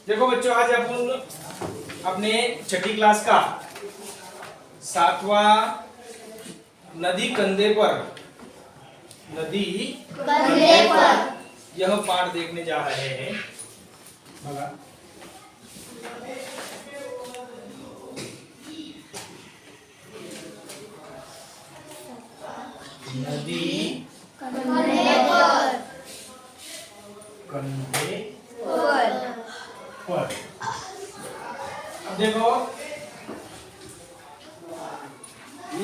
देखो बच्चों, आज अपन अपने छठी क्लास का 7वां नदी कंधे पर यह पाठ देखने जा रहे हैं। बघा, नदी कंधे पर। अब देखो,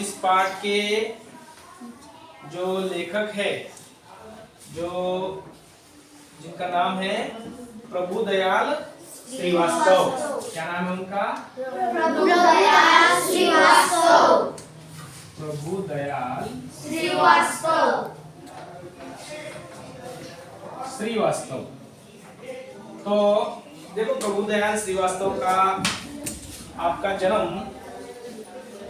इस पाठ के जो लेखक है, जिनका नाम है प्रभुदयाल श्रीवास्तव। क्या नाम है उनका? प्रभुदयाल श्रीवास्तव। तो देखो, प्रभुदयाल श्रीवास्तव का आपका जन्म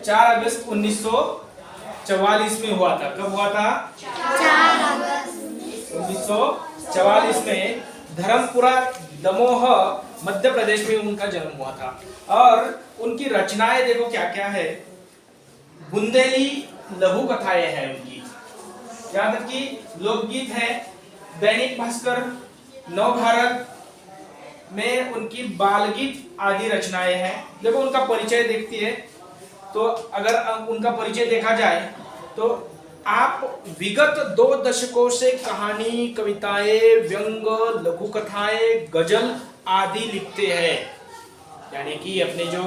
4 अगस्त 1944 में हुआ था। कब हुआ था? 4 अगस्त 1944 में धर्मपुरा, दमोह, मध्य प्रदेश में उनका जन्म हुआ था। और उनकी रचनाएं देखो क्या क्या है। बुंदेली लघु कथाएं हैं उनकी, यहाँ तक कि लोकगीत है। दैनिक भास्कर, नवभारत में उनकी बाल गीत आदि रचनाएं हैं। देखो, उनका परिचय देखती है तो अगर उनका परिचय देखा जाए तो आप विगत 2 दशकों से कहानी, कविताएं, व्यंग, लघु कथाएं, गजल आदि लिखते हैं। यानी कि अपने जो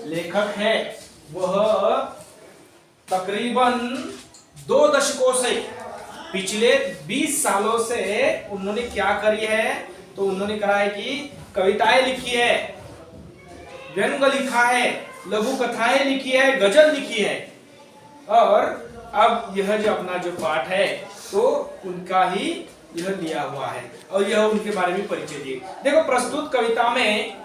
लेखक हैं वह तकरीबन 2 दशकों से, पिछले 20 सालों से उन्होंने क्या करी है? तो उन्होंने करा है कि कविताएं लिखी है, व्यंग लिखा है, लघु कथाएं लिखी है, गजल लिखी है। और अब यह जो अपना जो पाठ है तो उनका ही यह लिया हुआ है और यह उनके बारे में परिचय दिए। देखो, प्रस्तुत कविता में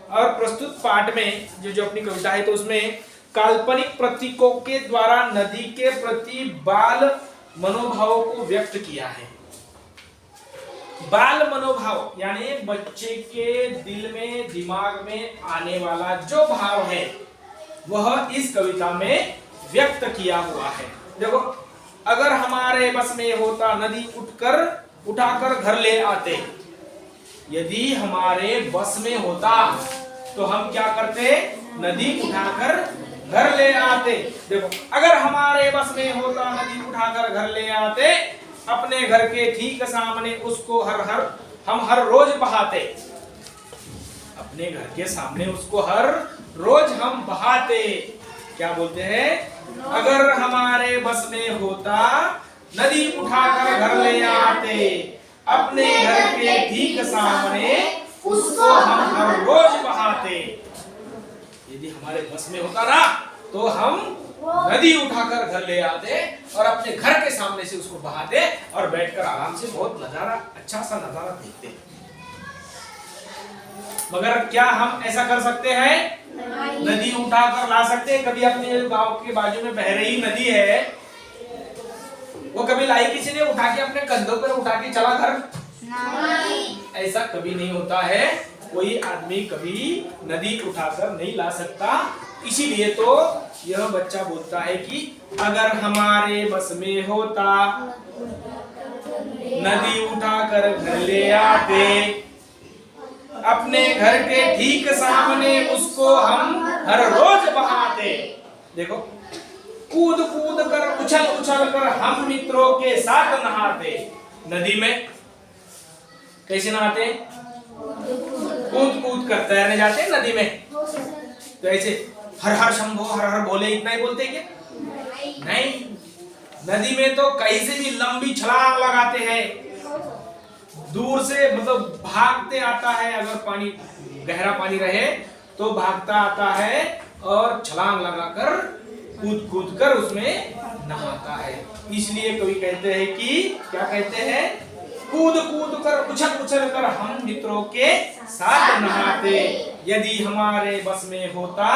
और प्रस्तुत पाठ में जो अपनी कविता है तो उसमें काल्पनिक प्रतीकों के द्वारा नदी के प्रति बाल मनोभाव को व्यक्त किया है। बाल मनोभाव यानी बच्चे के दिल में, दिमाग में आने वाला जो भाव है वह इस कविता में व्यक्त किया हुआ है। देखो, अगर हमारे बस में होता नदी उठाकर घर ले आते। यदि हमारे बस में होता तो हम क्या करते? नदी उठाकर घर ले आते। देखो, अगर हमारे बस में होता नदी उठाकर घर ले आते, अपने घर के ठीक सामने उसको हम हर रोज बहाते। अपने घर के सामने उसको हर रोज हम बहाते। क्या बोलते हैं? अगर हमारे बस में होता नदी उठाकर घर ले आते, अपने घर के ठीक सामने उसको हम हर रोज बहाते। यदि हमारे बस में होता ना तो हम नदी उठाकर घर ले आते और अपने घर के सामने से उसको बहाते और बैठकर आराम से बहुत नजारा, अच्छा सा नजारा देखते। मगर क्या हम ऐसा कर सकते हैं? नदी उठाकर ला सकते हैं? कभी अपने गांव के बाजू में बह रही नदी है, वो कभी लाई किसी ने उठा के अपने कंधों पर उठा के चला घर? नहीं, ऐसा कभी नहीं होता है। कोई आदमी कभी नदी उठाकर नहीं ला सकता। इसीलिए तो यह बच्चा बोलता है कि अगर हमारे बस में होता नदी उठाकर घर ले आते, अपने घर के ठीक सामने उसको हम हर रोज बहाते। देखो, कूद कूद कर, उछल उछल कर हम मित्रों के साथ नहाते। नदी में कैसे नहाते? कूद कूद कर तैरने जाते नदी में। तो ऐसे हर हर शंभो, हर हर भोले, इतना ही बोलते क्या? नहीं, नदी में तो कैसे भी लंबी छलांग लगाते हैं। दूर से मतलब भागते आता है। अगर पानी, गहरा पानी रहे तो भागता आता है और छलांग लगाकर कूद कूद कर उसमें नहाता है। इसलिए कवि कहते हैं कि क्या कहते हैं? कूद कूद कर, उछल उछल कर हम मित्रों के साथ नहाते। यदि हमारे बस में होता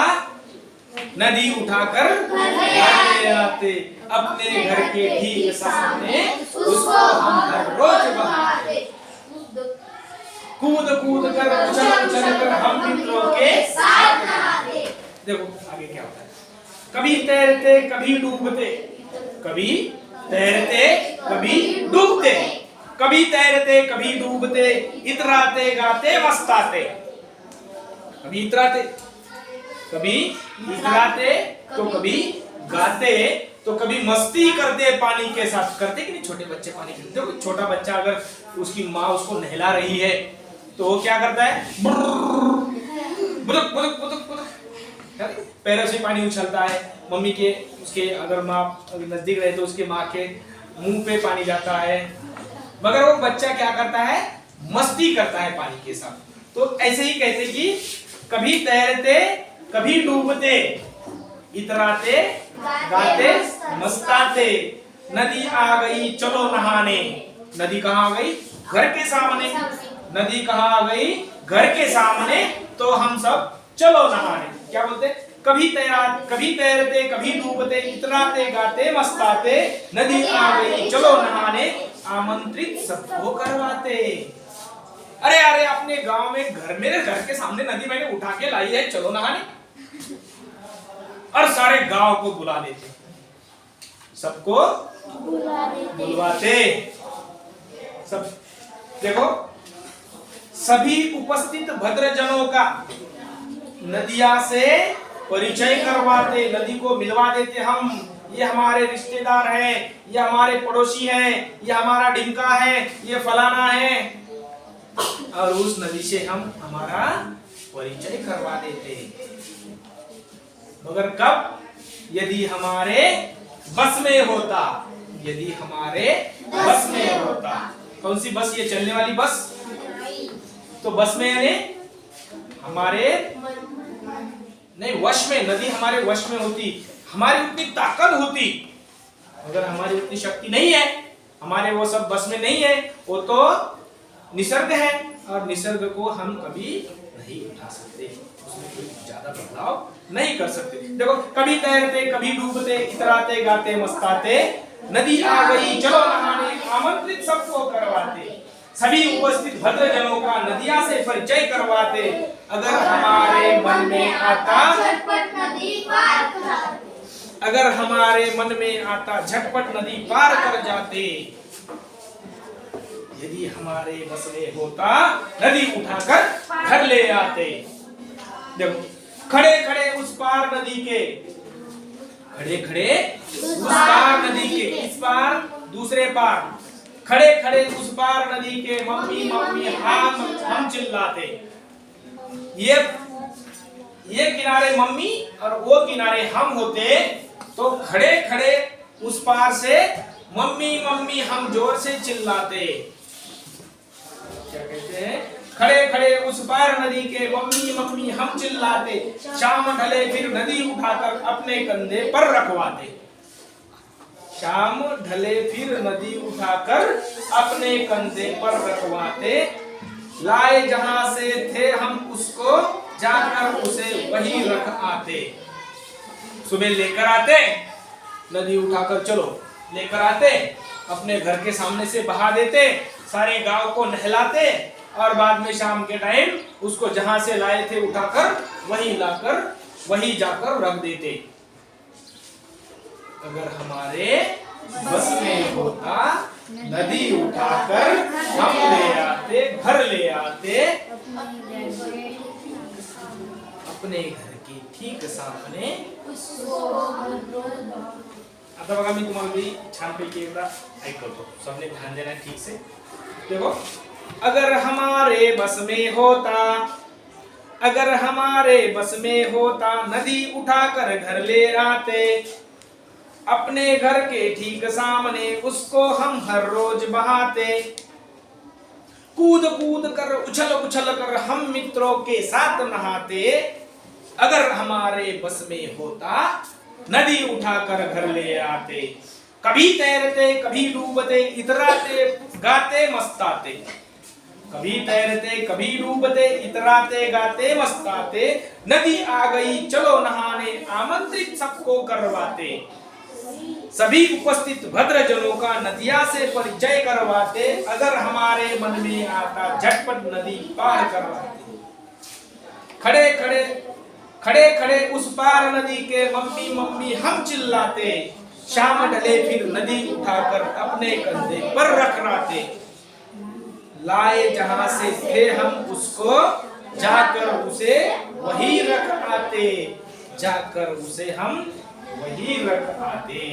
नदी उठाकर घर ले आते, अपने घर के ठीक सामने उसको हम हर रोज बहाते। कूद कूद कर उछल उछल कर हम मित्रों के साथ नहाते। देखो आगे क्या होता है, कभी तैरते कभी डूबते, कभी तैरते कभी डूबते, कभी तैरते कभी डूबते, इतराते गाते मस्ताते। कभी इतराते, कभी इतराते तो कभी गाते तो कभी मस्ती करते पानी के साथ। करते कि नहीं छोटे बच्चे पानी के, देखो छोटा बच्चा अगर उसकी माँ उसको नहला रही है तो वो क्या करता है, बुदुक बुदुक बुदुक बुदुक पैरों से पानी उछलता है। मम्मी के उसके अगर माँ नजदीक रहे तो उसके माँ के मुंह पे पानी जाता है, मगर वो बच्चा क्या करता है, मस्ती करता है पानी के साथ। तो ऐसे ही कहते कि कभी तैरते कभी डूबते, इतराते गाते मस्ताते, नदी आ गई चलो नहाने। नदी कहाँ आ गई, घर के सामने। नदी कहाँ आ गई, घर के सामने, तो हम सब चलो नहाने। क्या बोलते, कभी तैरते कभी डूबते, इतराते गाते मस्ताते, नदी आ गई चलो नहाने, आमंत्रित सबको करवाते। अरे अरे अपने गांव में घर, मेरे घर के सामने नदी मैंने उठा के लाई है, चलो नहाने। और सारे गांव को बुला लेते, सबको बुलवाते। सब देखो, सभी उपस्थित भद्रजनों का नदिया से परिचय करवाते, नदी को मिलवा देते हम, ये हमारे रिश्तेदार है, ये हमारे पड़ोसी है, ये हमारा डिमका है, ये फलाना है, और उस नदी से हम हमारा परिचय करवा देते। मगर कब, यदि हमारे बस में होता, यदि हमारे बस में होता। कौन सी बस, ये चलने वाली बस? तो बस में यानी हमारे नहीं वश में, नदी हमारे वश में होती, हमारी उतनी ताकत होती, अगर हमारी उतनी शक्ति नहीं है, हमारे वो सब बस में नहीं है, वो तो निसर्ग है, और निसर्ग को हम कभी नहीं उठा सकते, उसमें कोई ज्यादा बदलाव नहीं कर सकते। देखो, कभी तैरते कभी डूबते, इतराते गाते मस्ताते, नदी आ गई चलो नहाने, आमंत्रित सबको करवाते, सभी उपस्थित भद्रजनों का नदिया से परिचय करवाते। अगर हमारे मन में आता, अगर हमारे मन में आता, झटपट नदी पार कर जाते। यदि हमारे बस में होता, नदी उठाकर घर ले आते। देखो, खड़े खड़े उस पार नदी के, खड़े खड़े उस पार नदी के, इस पार दूसरे पार, खड़े खड़े उस पार नदी के, मम्मी मम्मी हम चिल्लाते। ये किनारे मम्मी और वो किनारे हम होते, तो खड़े खड़े उस पार से मम्मी मम्मी हम जोर से चिल्लाते। क्या कहते हैं, खड़े खड़े उस पार नदी के, मम्मी मम्मी हम चिल्लाते, शाम ढले फिर नदी उठाकर अपने कंधे पर रखवाते। शाम ढले फिर नदी उठाकर अपने कंधे पर रखवाते, लाए जहां से थे हम उसको, जाकर उसे वही रख आते। सुबह लेकर आते, नदी उठाकर चलो लेकर आते, अपने घर के सामने से बहा देते, सारे गांव को नहलाते, और बाद में शाम के टाइम उसको जहां से लाए थे उठाकर वही लाकर वही जाकर रख देते। अगर हमारे बस में होता, नदी उठाकर हम ले आते, घर ले आते, अपने घर के ठीक सामने। आता बघा, मी तुम्हाला मी छानपैकी एकदा ऐकवतो, सबने ध्यान देना ठीक से। देखो, अगर हमारे बस में होता, अगर हमारे बस में होता, नदी उठाकर घर ले आते, अपने घर के ठीक सामने उसको हम हर रोज बहाते, कूद कूद कर उछल उछल कर हम मित्रों के साथ नहाते। अगर हमारे बस में होता, नदी उठाकर घर ले आते, कभी तैरते कभी डूबते, इतराते गाते मस्ताते। कभी तैरते कभी डूबते, इतराते गाते मस्ताते, नदी आ गई चलो नहाने, आमंत्रित सबको करवाते। सभी उपस्थित भद्रजनों का नदिया से परिचय करवाते, अगर हमारे मन में आता झटपट नदी पार करवाते। खड़े खड़े उस पार नदी के मम्मी मम्मी हम चिल्लाते, शाम ढले फिर नदी उठाकर अपने कंधे पर रखराते। लाए जहां से थे हम उसको, जाकर उसे वही रख आते, जाकर उसे हम वही रख आते।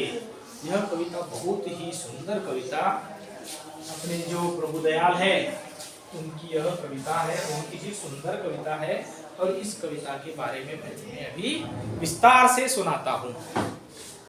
यह कविता बहुत ही सुंदर कविता, अपने जो प्रभुदयाल है उनकी यह कविता है, बहुत ही सुंदर कविता है। और इस कविता के बारे में मैं तुम्हें अभी विस्तार से सुनाता हूँ।